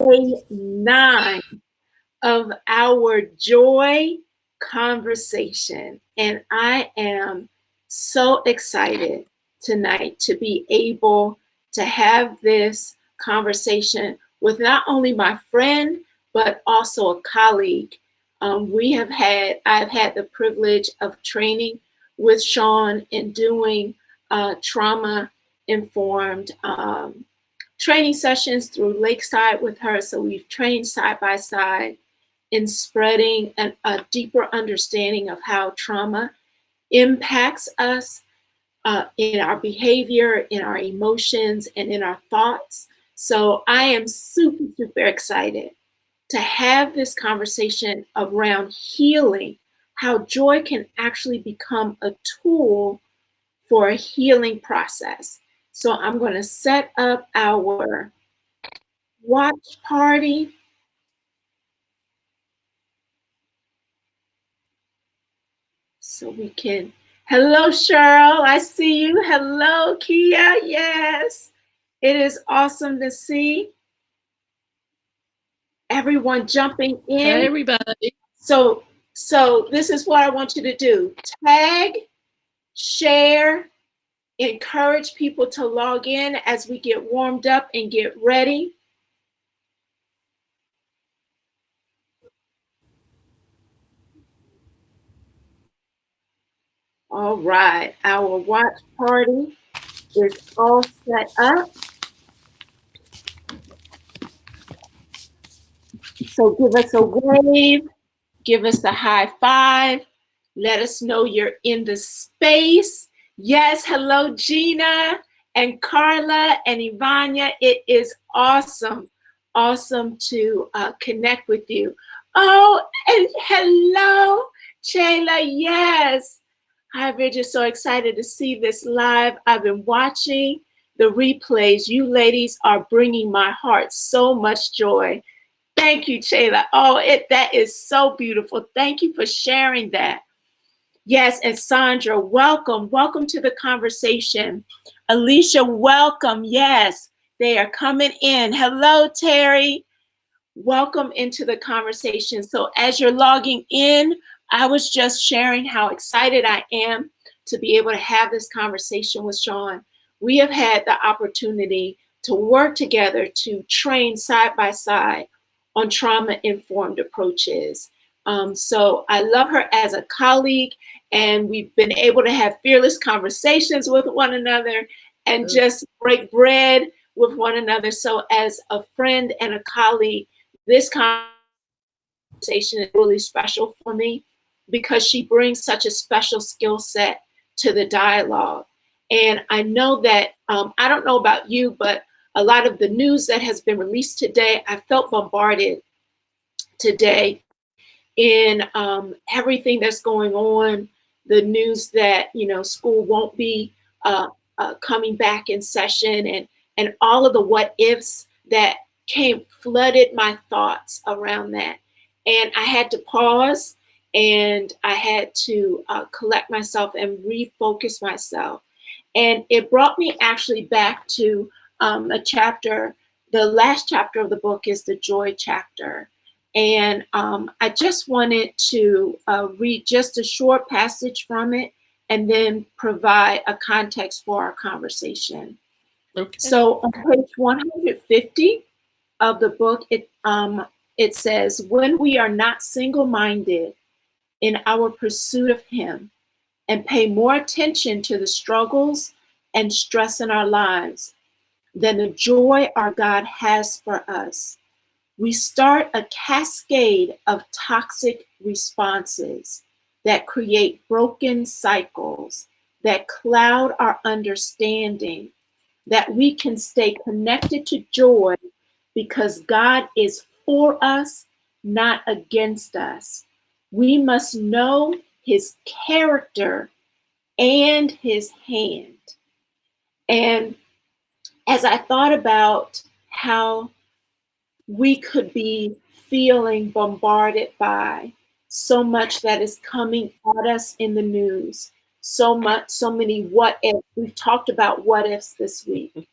day 9 of our joy conversation. And I am so excited tonight to be able to have this conversation with not only my friend, but also a colleague. I've had the privilege of training with Sean in doing trauma informed training sessions through Lakeside with her. So we've trained side by side in spreading a deeper understanding of how trauma impacts us in our behavior, in our emotions, and in our thoughts. So I am super, super excited to have this conversation around healing, how joy can actually become a tool for a healing process. So I'm going to set up our watch party. So we can, hello, Cheryl, I see you. Hello, Kia, yes. It is awesome to see everyone jumping in. Hey, everybody. So this is what I want you to do. Tag, share, encourage people to log in as we get warmed up and get ready. All right, our watch party is all set up. So give us a wave, give us a high five, let us know you're in the space. Yes, hello, Gina and Carla and Ivania. It is awesome to connect with you. Oh, and hello, Chayla. Yes, I've just so excited to see this live. I've been watching the replays. You ladies are bringing my heart so much joy. Thank you, Chayla. Oh, that is so beautiful. Thank you for sharing that. Yes, and Sandra, welcome. Welcome to the conversation. Alicia, welcome. Yes, they are coming in. Hello, Terry. Welcome into the conversation. So as you're logging in, I was just sharing how excited I am to be able to have this conversation with Sean. We have had the opportunity to work together to train side by side on trauma-informed approaches. So I love her as a colleague, and we've been able to have fearless conversations with one another and just break bread with one another. So as a friend and a colleague, this conversation is really special for me because she brings such a special skill set to the dialogue. And I know that, I don't know about you, but a lot of the news that has been released today, I felt bombarded today in everything that's going on, the news that, school won't be coming back in session, and all of the what ifs that flooded my thoughts around that. And I had to pause and I had to collect myself and refocus myself. And it brought me actually back to a chapter. The last chapter of the book is the joy chapter. And I just wanted to read just a short passage from it and then provide a context for our conversation. Okay. So on page 150 of the book, it says, when we are not single-minded in our pursuit of Him and pay more attention to the struggles and stress in our lives than the joy our God has for us, we start a cascade of toxic responses that create broken cycles that cloud our understanding that we can stay connected to joy because God is for us, not against us. We must know His character and His hand. And as I thought about how we could be feeling bombarded by so much that is coming at us in the news, so many what ifs. We've talked about what ifs this week.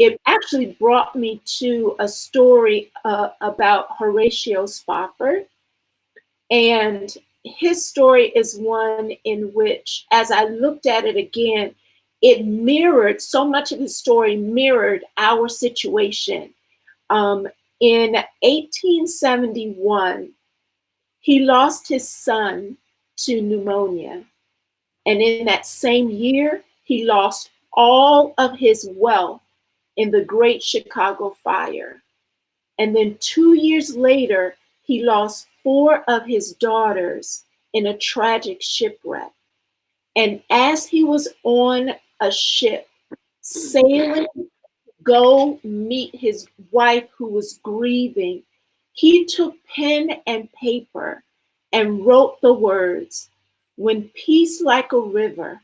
it actually brought me to a story about Horatio Spafford. And his story is one in which, as I looked at it again, it mirrored, so much of his story mirrored our situation. Um, in 1871, he lost his son to pneumonia. And in that same year, he lost all of his wealth in the Great Chicago Fire. And then 2 years later, he lost 4 of his daughters in a tragic shipwreck. And as he was on a ship sailing to go meet his wife who was grieving, he took pen and paper and wrote the words, "When peace like a river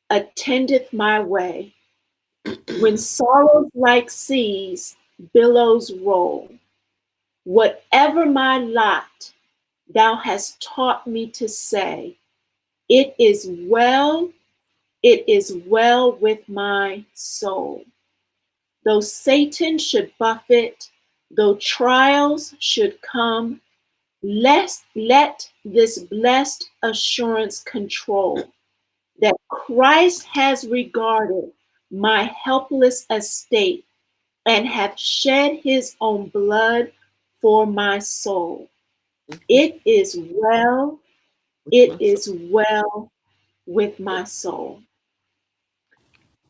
attendeth my way, when sorrows like seas billows roll, whatever my lot, thou hast taught me to say, it is well with my soul. Though Satan should buffet, though trials should come, let this blessed assurance control that Christ has regarded my helpless estate and hath shed his own blood for my soul. It is well with my soul."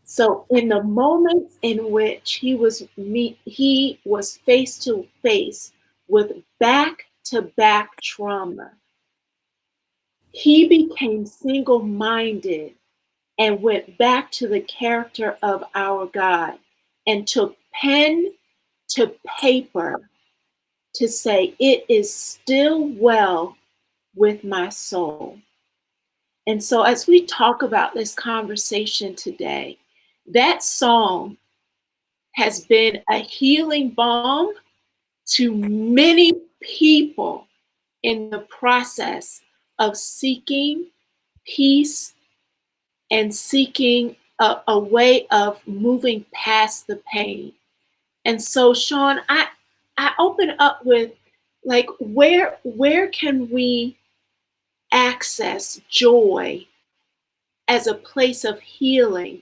So in the moments in which he was face to face with back-to-back trauma, he became single-minded and went back to the character of our God and took pen to paper to say, "It is still well with my soul." And so as we talk about this conversation today, that song has been a healing balm to many people in the process of seeking peace and seeking a way of moving past the pain. And so, Sean, I open up with, like, where can we access joy as a place of healing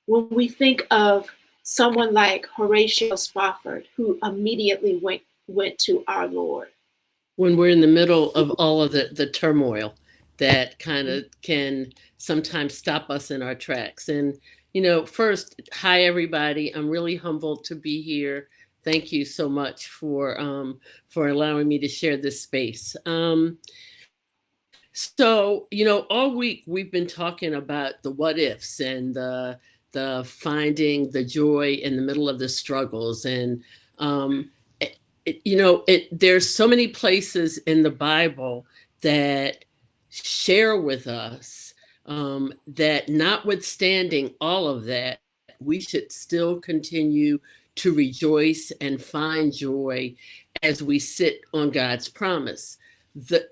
when we think of someone like Horatio Spafford, who immediately went to our Lord? When we're in the middle of all of the turmoil that kind of can sometimes stop us in our tracks. And, first, hi, everybody. I'm really humbled to be here. Thank you so much for allowing me to share this space. So, all week we've been talking about the what ifs and the finding the joy in the middle of the struggles. And there's so many places in the Bible that share with us that notwithstanding all of that, we should still continue to rejoice and find joy as we sit on God's promise. The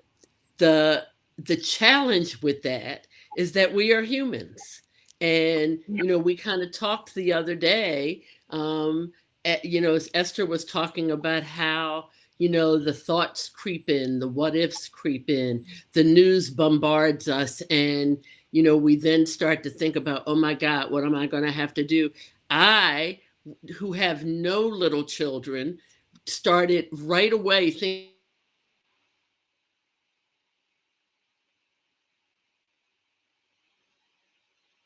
the the challenge with that is that we are humans. And we kind of talked the other day, as Esther was talking about how the thoughts creep in, the what ifs creep in, the news bombards us, and we then start to think about, oh my God, what am I going to have to do? I, who have no little children, started right away thinking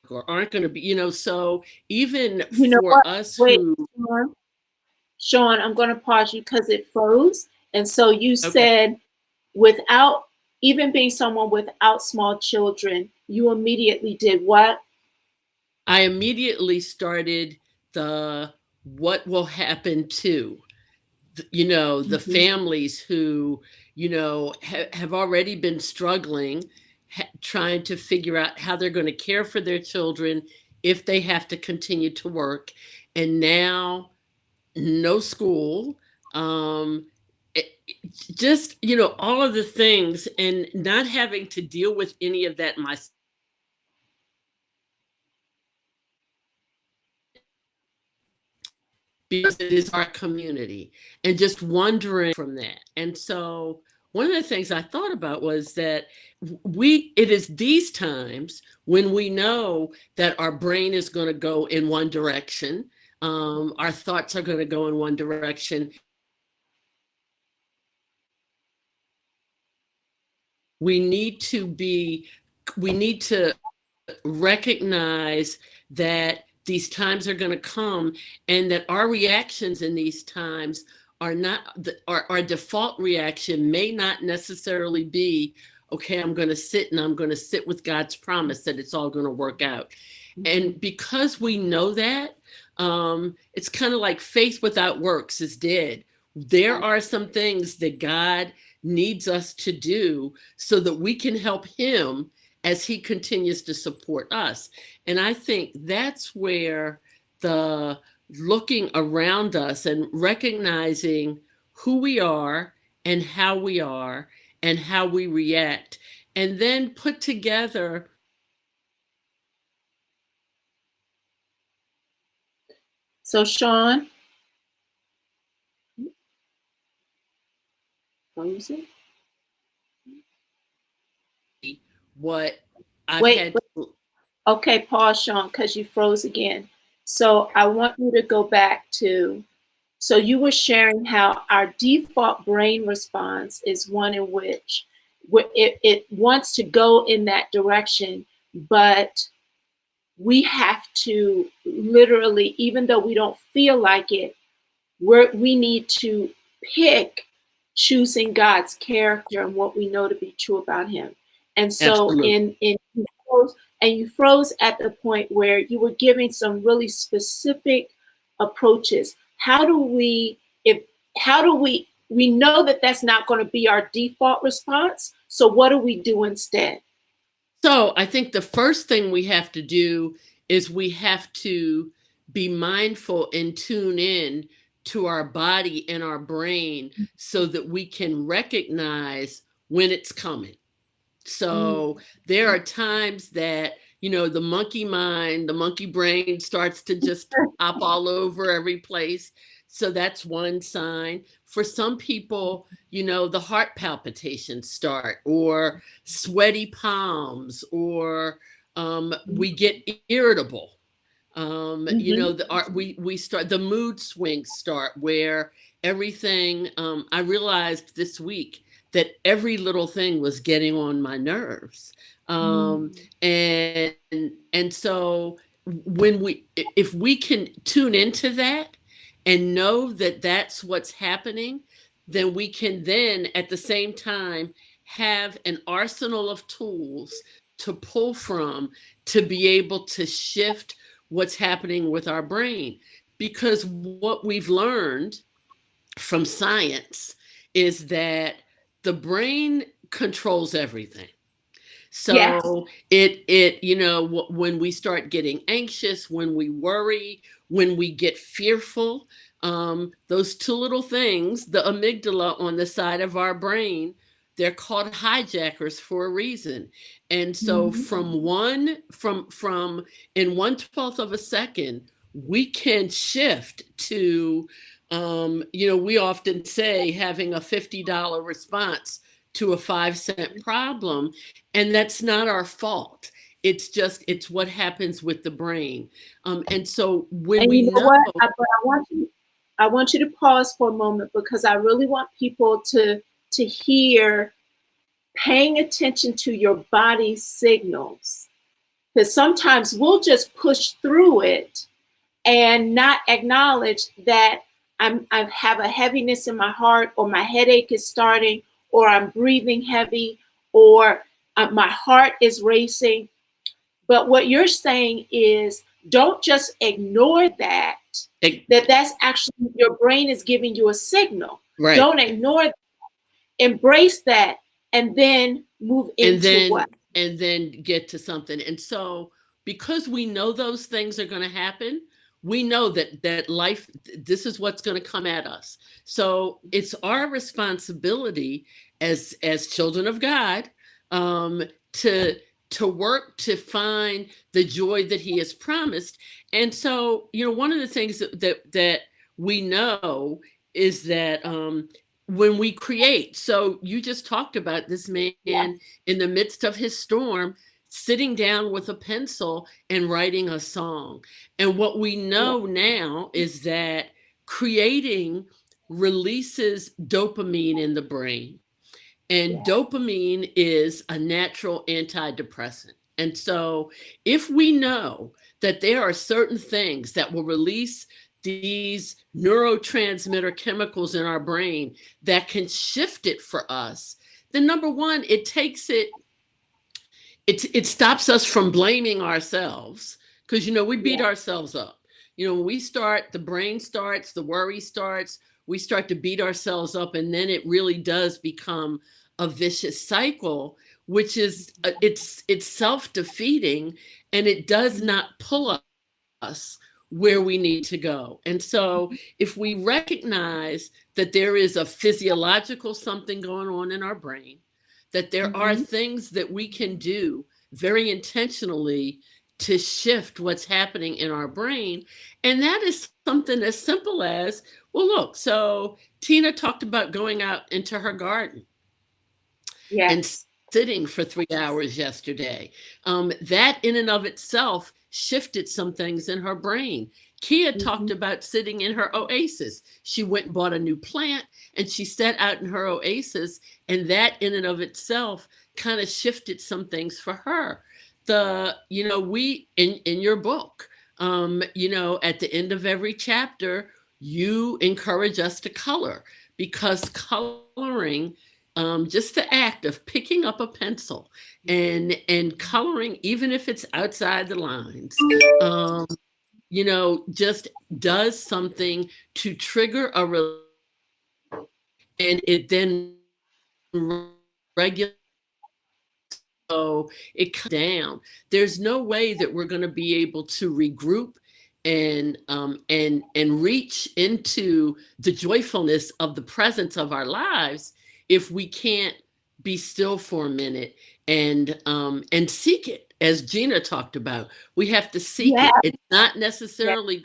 or aren't going to be, so even You know for what? us Wait, who, Sean, I'm going to pause you because it froze. And so you okay, said, without even being someone without small children, you immediately did what? I immediately started the what will happen to, the Mhm. families who, have already been struggling, trying to figure out how they're going to care for their children if they have to continue to work. And now, no school, um, just all of the things, and not having to deal with any of that myself, because it is our community, and just wondering from that. And so one of the things I thought about was that it is these times when we know that our brain is going to go in one direction, our thoughts are going to go in one direction. We need to recognize that these times are going to come, and that our reactions in these times are not our default reaction may not necessarily be, okay, I'm going to sit with God's promise that it's all going to work out. And because we know that, it's kind of like faith without works is dead. There are some things that God needs us to do so that we can help him as he continues to support us. And I think that's where the looking around us and recognizing who we are and how we are and how we react, and then put together. So Sean, What I've wait, had. okay, pause, Sean, because you froze again. So I want you to go back to, so you were sharing how our default brain response is one in which it wants to go in that direction, but we have to literally, even though we don't feel like it, we need to pick choosing God's character and what we know to be true about him. And so Absolutely. you froze at the point where you were giving some really specific approaches. How do we know that that's not going to be our default response? So what do we do instead? So I think the first thing we have to do is we have to be mindful and tune in to our body and our brain so that we can recognize when it's coming. So there are times that, the monkey mind, the monkey brain starts to just hop all over every place. So that's one sign. For some people, the heart palpitations start, or sweaty palms, or we get irritable. We start, the mood swings start, where everything, I realized this week that every little thing was getting on my nerves. And so if we can tune into that and know that that's what's happening, then we can then at the same time have an arsenal of tools to pull from to be able to shift what's happening with our brain. Because what we've learned from science is that the brain controls everything. So when we start getting anxious, when we worry, when we get fearful, those two little things, the amygdala on the side of our brain, they're called hijackers for a reason. And so from in 1/12 of a second, we can shift to, we often say having a $50 response to a 5-cent problem. And that's not our fault. It's what happens with the brain. And so when we know what, I want you to pause for a moment, because I really want people to hear paying attention to your body's signals. Because sometimes we'll just push through it and not acknowledge that I have a heaviness in my heart, or my headache is starting, or I'm breathing heavy, or my heart is racing. But what you're saying is, don't just ignore that. That's actually your brain is giving you a signal. Right. Don't ignore that. Embrace that, and then move into what? And then get to something. And so because we know those things are going to happen, we know that life, this is what's going to come at us. So it's our responsibility as children of God, to work to find the joy that he has promised. And so, one of the things that we know is that when we create, so you just talked about this man Yeah. in the midst of his storm, sitting down with a pencil and writing a song. And what we Yeah. know now is that creating releases dopamine in the brain. And Yeah. dopamine is a natural antidepressant. And so, if we know that there are certain things that will release these neurotransmitter chemicals in our brain that can shift it for us, then number one, it stops us from blaming ourselves, because we beat Yeah. ourselves up. When we start, the brain starts, the worry starts, we start to beat ourselves up, and then it really does become a vicious cycle, which is it's self-defeating, and it does not pull us where we need to go. And so if we recognize that there is a physiological something going on in our brain, that there are Mm-hmm. things that we can do very intentionally to shift what's happening in our brain. And that is something as simple as, well, look, so Tina talked about going out into her garden and Yes. sitting for 3 hours yesterday. That in and of itself shifted some things in her brain. Kia Mm-hmm. talked about sitting in her oasis. She went and bought a new plant and she sat out in her oasis, and that in and of itself kind of shifted some things for her. We in your book, at the end of every chapter, you encourage us to color, because coloring, just the act of picking up a pencil and coloring, even if it's outside the lines, um, just does something to trigger and it then regulates. So it comes down. There's no way that we're going to be able to regroup and reach into the joyfulness of the presence of our lives if we can't be still for a minute and seek it. As Gina talked about, we have to seek Yeah. it. It's not Yeah. necessarily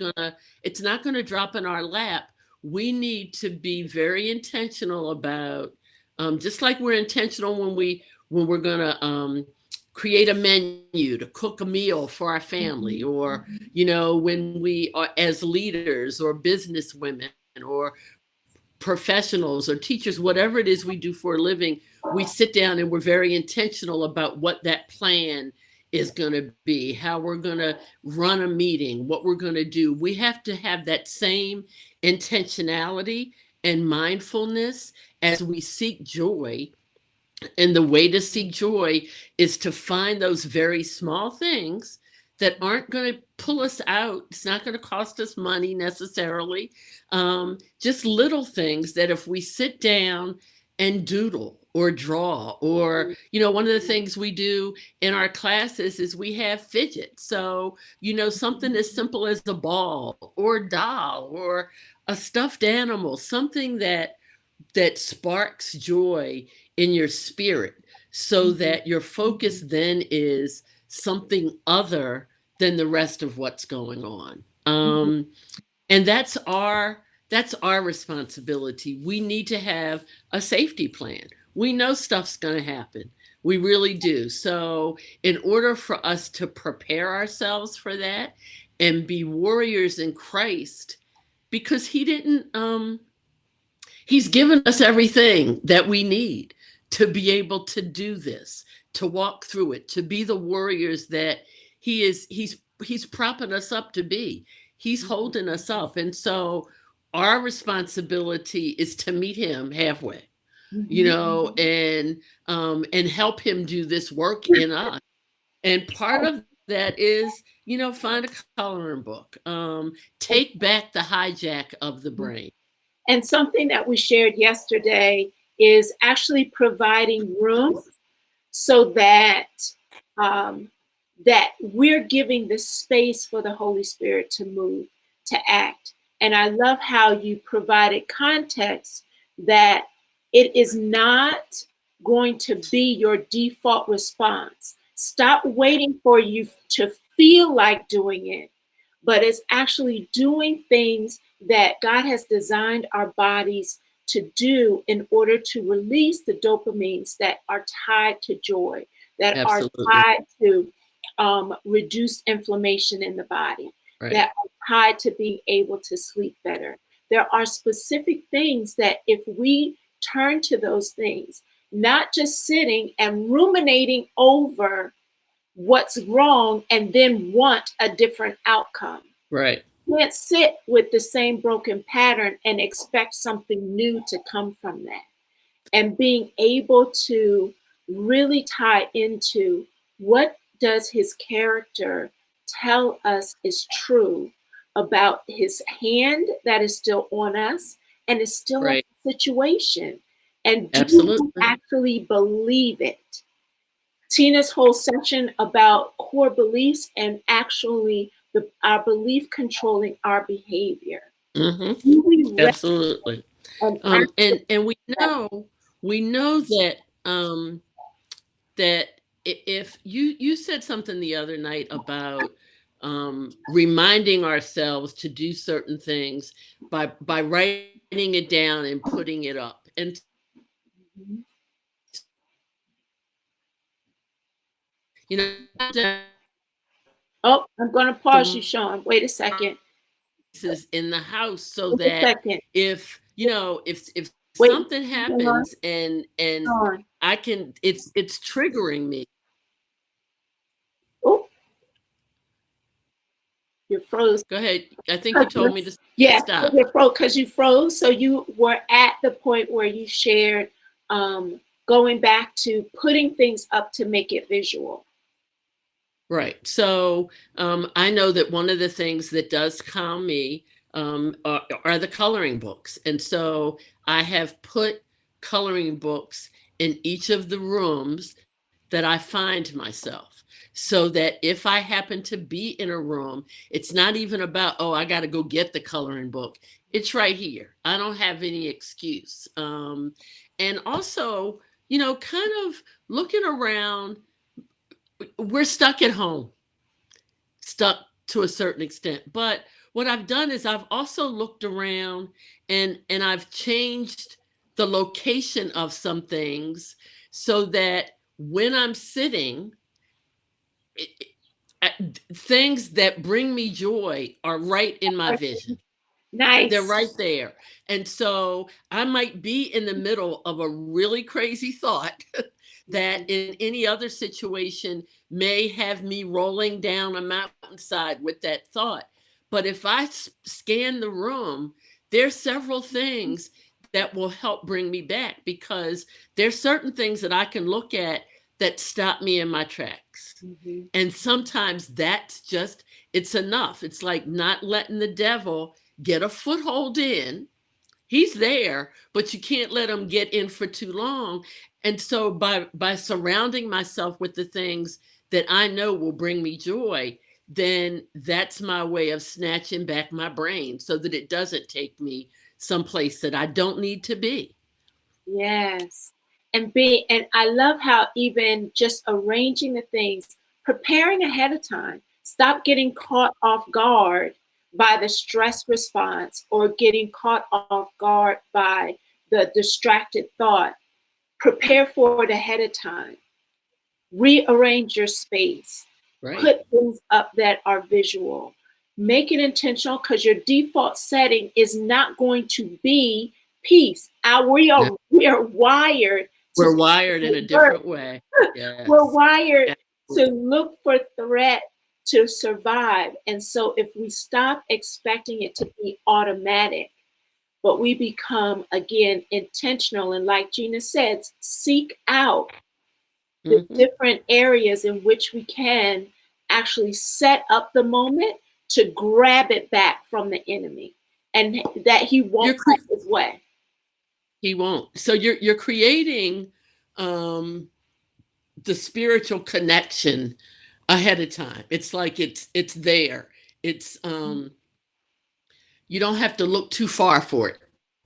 it's not gonna drop in our lap. We need to be very intentional about, just like we're intentional when we're going to create a menu to cook a meal for our family, or when we are as leaders or business women or professionals or teachers, whatever it is we do for a living, we sit down and we're very intentional about what that plan is going to be, how we're going to run a meeting, what we're going to do. We have to have that same intentionality and mindfulness as we seek joy. And the way to seek joy is to find those very small things that aren't going to pull us out. It's not going to cost us money necessarily. Just little things that if we sit down and doodle or draw, or, one of the things we do in our classes is we have fidget. So, something as simple as a ball or a doll or a stuffed animal, something that sparks joy in your spirit, so that your focus then is something other than the rest of what's going on. And that's our responsibility. We need to have a safety plan. We know stuff's going to happen. We really do. So in order for us to prepare ourselves for that and be warriors in Christ, because he's given us everything that we need to be able to do this, to walk through it, to be the warriors that he's propping us up to be. He's holding us up. And so our responsibility is to meet him halfway, and help him do this work in us. And part of that is, find a coloring book. Take back the hijack of the brain. And something that we shared yesterday is actually providing room so that that we're giving the space for the Holy Spirit to move, to act. And I love how you provided context that it is not going to be your default response. Stop waiting for you to feel like doing it, but it's actually doing things that God has designed our bodies to do in order to release the dopamines that are tied to joy, that are Absolutely. tied to reduce inflammation in the body, Right. that are tied to being able to sleep better. There are specific things that if we turn to those things, not just sitting and ruminating over what's wrong and then want a different outcome. Right. You can't sit with the same broken pattern and expect something new to come from that. And being able to really tie into what does his character tell us is true about his hand that is still on us and is still on Right. the situation. And do we Absolutely. actually believe it? Tina's whole section about core beliefs and actually our belief controlling our behavior. Hmm. Do we Absolutely. and And that? we know that that if you said something the other night about reminding ourselves to do certain things by writing it down and putting it up. And you know, Oh, I'm going to pause you, the Sean. Wait a second. voices in the house so Wait a that second. if if Wait, something hang on, happens and Sean. I can it's triggering me. Oh, you froze. Go ahead. I think you told me to Yeah, stop. you froze because you froze. So you were at the point where you shared going back to putting things up to make it visual. Right. So I know that one of the things that does calm me are the coloring books. And so I have put coloring books in each of the rooms that I find myself. So that if I happen to be in a room, it's not even about, oh, I got to go get the coloring book. It's right here. I don't have any excuse. And also, kind of looking around, we're stuck at home, stuck to a certain extent. But what I've done is I've also looked around and I've changed the location of some things so that when I'm sitting, it, things that bring me joy are right in my vision. They're Nice. right there. And so I might be in the middle of a really crazy thought that in any other situation may have me rolling down a mountainside with that thought. But if I scan the room, there's several things that will help bring me back because there's certain things that I can look at that stop me in my tracks. Mhm. And sometimes that's just, it's enough. It's like not letting the devil get a foothold in. He's there, but you can't let him get in for too long. And so by surrounding myself with the things that I know will bring me joy, then that's my way of snatching back my brain so that it doesn't take me someplace that I don't need to be. Yes. And I love how even just arranging the things, preparing ahead of time, stop getting caught off guard by the stress response or getting caught off guard by the distracted thought. Prepare for it ahead of time. Rearrange your space. Right. Put things up that are visual. Make it intentional because your default setting is not going to be peace. Now, We are wired to we're wired in a work. different way. We're Yes. wired to Absolutely. look for threat to survive. And so if we stop expecting it to be automatic, but we become again intentional and like Gina said, seek out the Hmm. different areas in which we can actually set up the moment to grab it back from the enemy and that he won't You're cre- have his way. he won't. So you're creating um the spiritual connection ahead of time. It's like it's there. It's you don't have to look too far for it.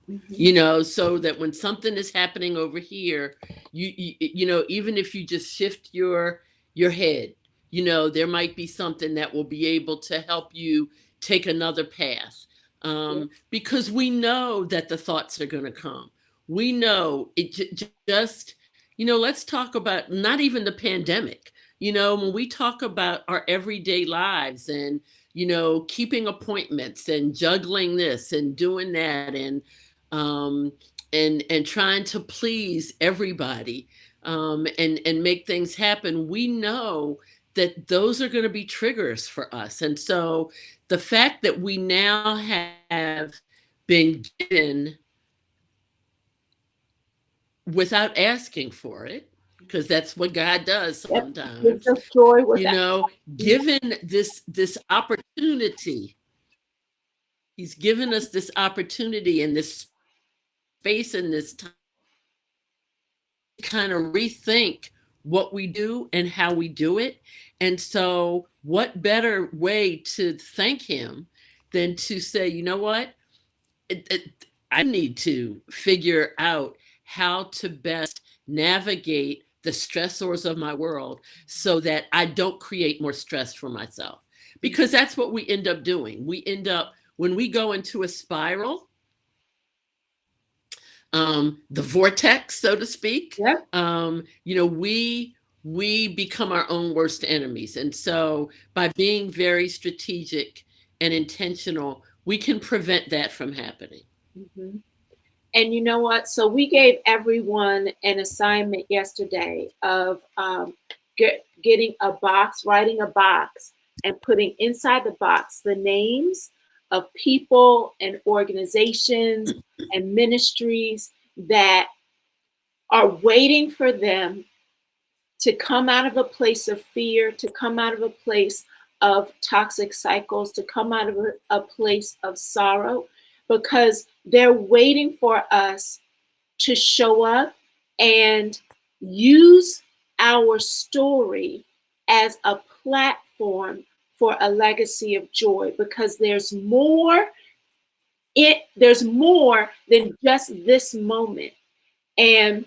Mhm. So that when something is happening over here, even if you just shift your head, there might be something that will be able to help you take another path. because we know that the thoughts are going to come. We know it just, let's talk about not even the pandemic. When we talk about our everyday lives and, keeping appointments and juggling this and doing that um, and trying to please everybody and make things happen, we know that those are going to be triggers for us. And so the fact that we now have been given without asking for it, because that's what God does sometimes, given this opportunity, he's given us this opportunity and this space and this time to kind of rethink what we do and how we do it. And so what better way to thank him than to say, you know what, I need to figure out how to best navigate the stressors of my world so that I don't create more stress for myself. Because that's what we end up doing. We end up, when we go into a spiral, the vortex, so to speak, we become our own worst enemies. And so by being very strategic and intentional, we can prevent that from happening. Mm-hmm. And you know what? So we gave everyone an assignment yesterday of getting a box, writing a box, and putting inside the box the names of people and organizations and ministries that are waiting for them to come out of a place of fear, to come out of a place of toxic cycles, to come out of a place of sorrow, because they're waiting for us to show up and use our story as a platform for a legacy of joy, because there's more than just this moment. And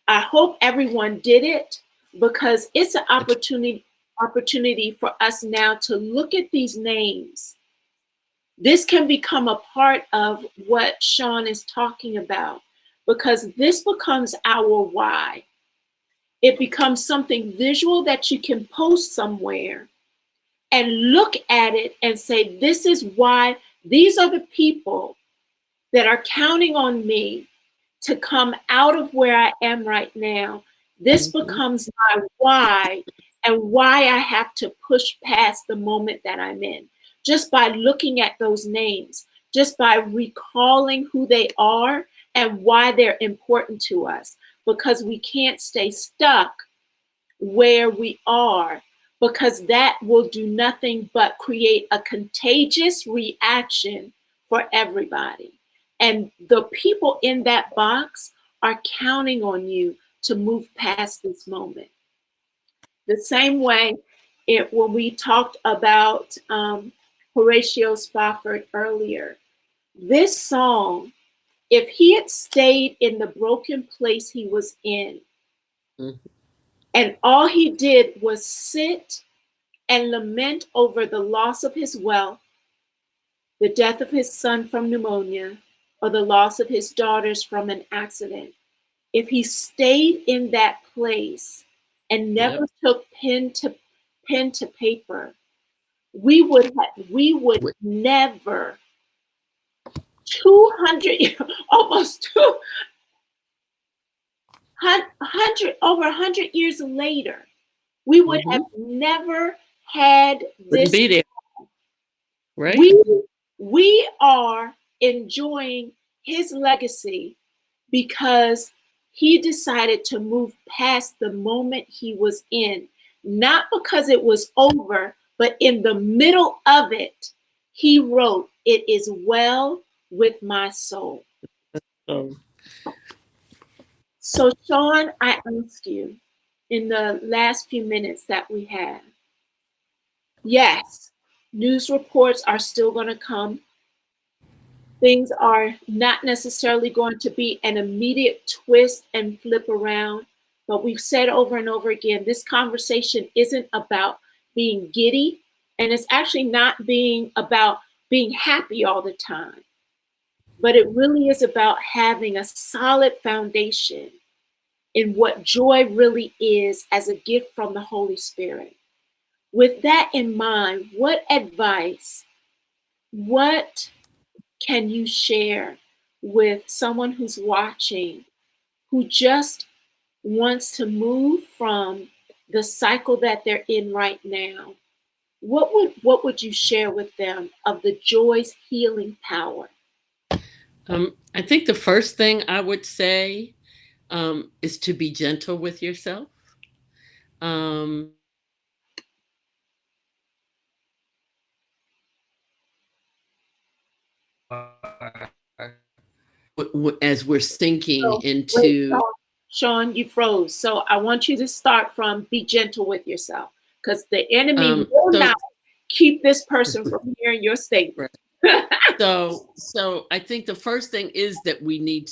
I hope everyone did it, because it's an opportunity for us now to look at these names. This can become a part of what Sean is talking about, because this becomes our why. It becomes something visual that you can post somewhere and look at it and say, this is why, these are the people that are counting on me to come out of where I am right now. This becomes my why, and why I have to push past the moment that I'm in. Just by looking at those names, just by recalling who they are and why they're important to us, because we can't stay stuck where we are, because that will do nothing but create a contagious reaction for everybody. And the people in that box are counting on you to move past this moment. The same way when we talked about Horatio Spafford earlier, this song, if he had stayed in the broken place he was in, and all he did was sit and lament over the loss of his wealth, the death of his son from pneumonia, or the loss of his daughters from an accident, if he stayed in that place and never took pen to paper, we would never, 100 years later, we would have never had this. Be there. Right. We are enjoying his legacy because he decided to move past the moment he was in, not because it was over, but in the middle of it, he wrote, "It is well with my soul." So, Sean, I ask you in the last few minutes that we have, yes, news reports are still going to come. Things are not necessarily going to be an immediate twist and flip around, but we've said over and over again, this conversation isn't about being giddy, and it's actually not being about being happy all the time. but it really is about having a solid foundation in what joy really is as a gift from the Holy Spirit. With that in mind, what can you share with someone who's watching who just wants to move from the cycle that they're in right now? What would you share with them of the joy's healing power? I think the first thing I would say is to be gentle with yourself. Um, as we're sinking So wait, into Sean, you froze. So I want you to start from be gentle with yourself because the enemy will so not keep this person from hearing your statement. so I think the first thing is that we,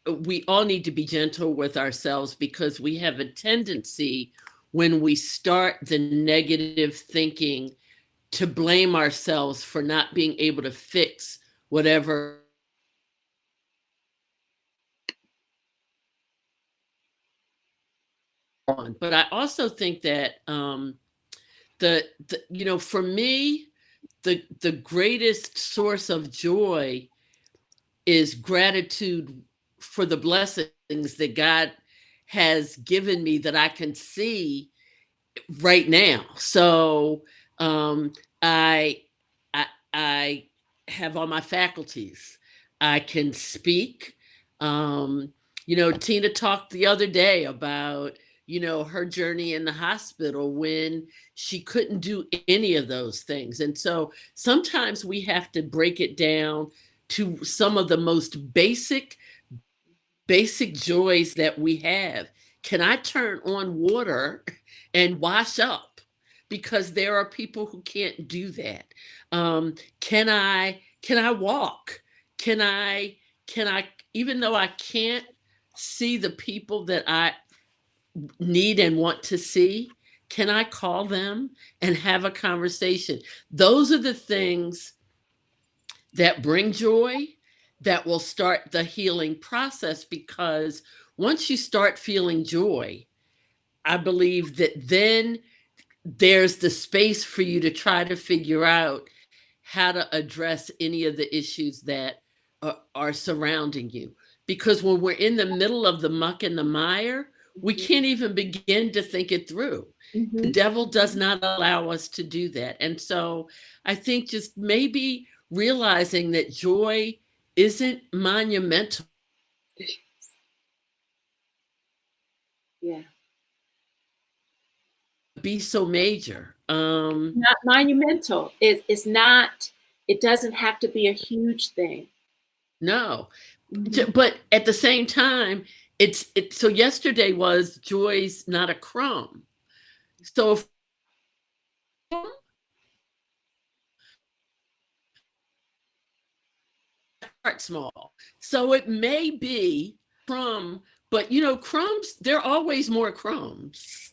we all need to be gentle with ourselves, because we have a tendency, when we start the negative thinking, to blame ourselves for not being able to fix whatever. But I also think that for me, the greatest source of joy is gratitude for the blessings that God has given me that I can see right now. So um, I, I I have all my faculties. I can speak. Tina talked the other day about her journey in the hospital when she couldn't do any of those things, and so sometimes we have to break it down to some of the most basic joys that we have. Can I turn on water and wash up? Because there are people who can't do that. Can I walk? Can I, even though I can't see the people that I need and want to see, can I call them and have a conversation? Those are the things that bring joy, that will start the healing process, because once you start feeling joy, I believe that then there's the space for you to try to figure out how to address any of the issues that are surrounding you. Because when we're in the middle of the muck and the mire, we can't even begin to think it through. The Mhm. devil does not allow us to do that. And so I think just maybe realizing that joy isn't monumental, Yeah. be so major. Not monumental. It's not, it doesn't have to be a huge thing. No, Mhm. but at the same time, so yesterday was joy's not a crumb. So if start small, so it may be crumb, but crumbs, there are always more crumbs.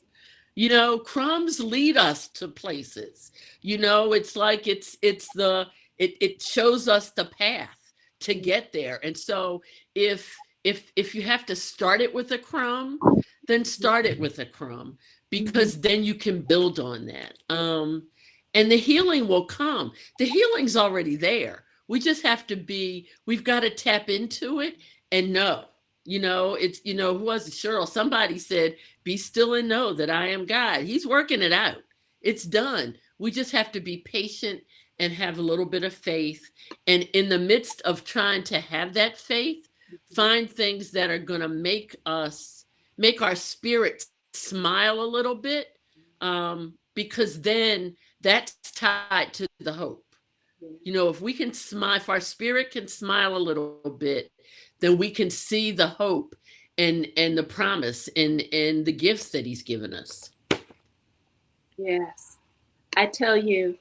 Crumbs lead us to places. It's like it shows us the path to get there. And so if you have to start it with a crumb, then start it with a crumb, Mhm. because then you can build on that. And the healing will come. The healing's already there. We've got to tap into it and know. It's, who was it? Cheryl, somebody said, be still and know that I am God. He's working it out. It's done. We just have to be patient and have a little bit of faith. And in the midst of trying to have that faith, find things that are going to make our spirit smile a little bit, because then that's tied to the hope. If we can smile, if our spirit can smile a little bit, then we can see the hope and the promise and the gifts that he's given us. Yes. I tell you,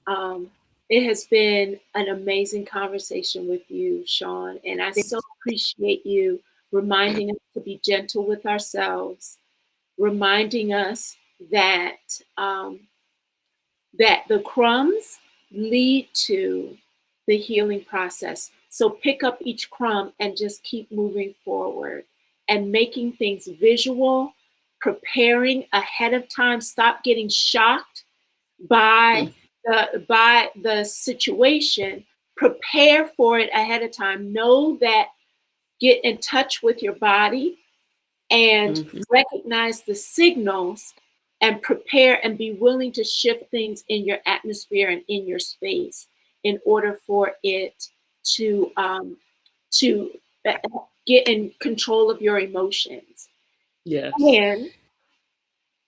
um, it has been an amazing conversation with you, Sean, and I so appreciate you reminding us to be gentle with ourselves, reminding us that that the crumbs lead to the healing process. So pick up each crumb and just keep moving forward and making things visual, preparing ahead of time. Stop getting shocked by the situation. Prepare for it ahead of time. Know that, get in touch with your body and recognize the signals and prepare and be willing to shift things in your atmosphere and in your space in order for it to get in control of your emotions. Yes. And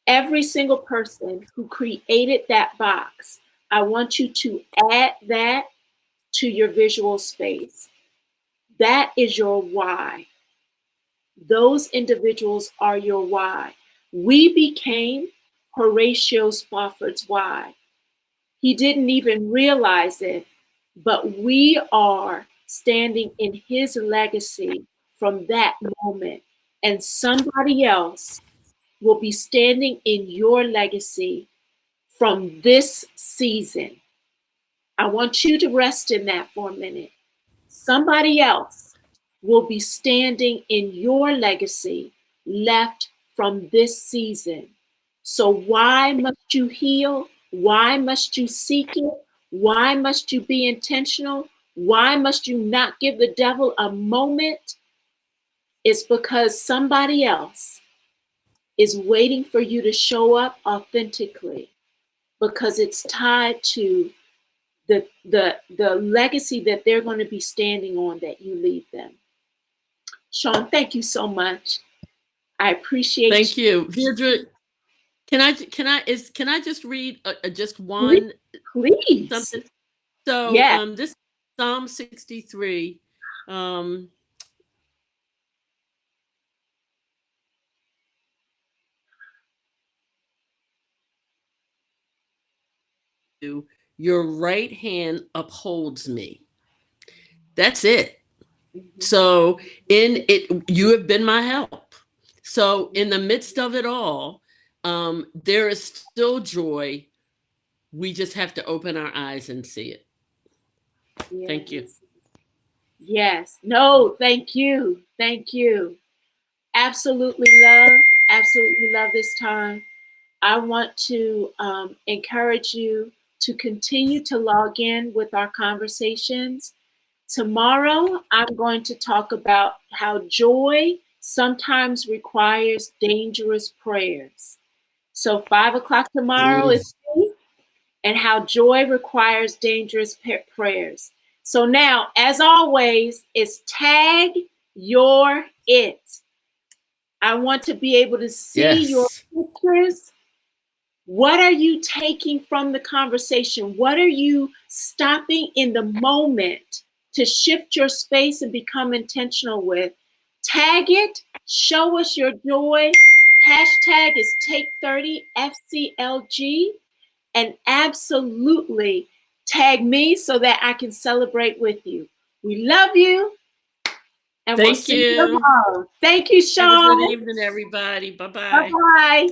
every single person who created that box, I want you to add that to your visual space. That is your why. Those individuals are your why. We became Horatio Spafford's why. He didn't even realize it, but we are standing in his legacy from that moment. And somebody else will be standing in your legacy from this season. I want you to rest in that for a minute. Somebody else will be standing in your legacy left from this season. So why must you heal? Why must you seek it? Why must you be intentional? Why must you not give the devil a moment? It's because somebody else is waiting for you to show up authentically, because it's tied to the legacy that they're going to be standing on that you leave them. Sean, thank you so much. I appreciate Thank you. Deirdre, can I just read just one? Please. Something? So Yeah. This is Psalm 63. Your right hand upholds me. That's it. So in it, you have been my help. So in the midst of it all, there is still joy. We just have to open our eyes and see it. Yes. Thank you. Yes. No, thank you. Thank you. Absolutely love this time. I want to encourage you to continue to log in with our conversations. Tomorrow, I'm going to talk about how joy sometimes requires dangerous prayers. So 5 o'clock tomorrow is me, and how joy requires dangerous prayers. So now, as always, it's tag your it. I want to be able to see your pictures. What are you taking from the conversation? What are you stopping in the moment to shift your space and become intentional with? Tag it, show us your joy. Hashtag is Take30FCLG, and absolutely tag me so that I can celebrate with you. We love you. And we'll see you tomorrow. Thank you, Sean. Have a good evening, everybody. Bye-bye. Bye-bye.